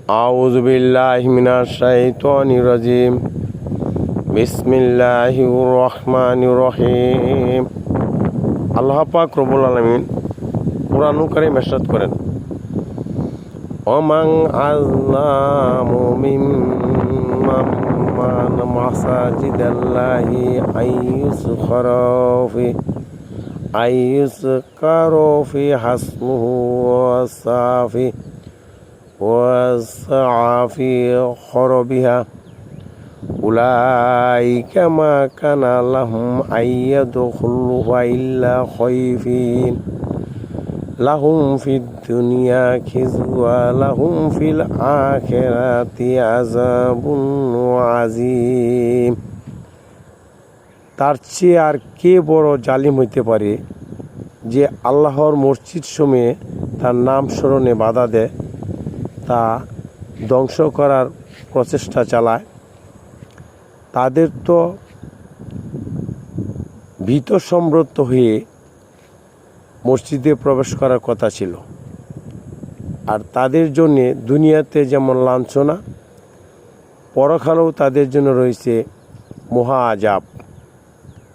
আউযু বিল্লাহি মিনাশ শাইতানির রাজিম। বিসমিল্লাহির রহমানির রহিম। আল্লাহ পাক রব্বুল আলামিন কুরআনুল কারীম ইরশাদ করেন, ওমান আযলামু মিম্মান মানা মাসাজিদাল্লাহি আইয়ুযকারু ফি হাসমুহু ওয়াসাআ ফি খরবিহা উলাইকা মা কানা লাহুম আইয়াদখুলুহা ইল্লা খাইফিন লাহুম ফিদ দুনিয়া খিজু ওয়া লাহুম ফিল আখিরাতি আযাবুন আযীম। তার চেয়ে আর কে বড় জালিম হইতে পারে যে আল্লাহর মসজিদ সমূহে তার নাম স্মরণে বাধা দেয়, তা ধ্বংস করার প্রচেষ্টা চালায়। তাদের তো ভীত সম্ভ্রত হয়ে মসজিদে প্রবেশ করার কথা ছিল, আর তাদের জন্যে দুনিয়াতে যেমন লাঞ্ছনা, পরকালেও তাদের জন্য রয়েছে মহা আযাব।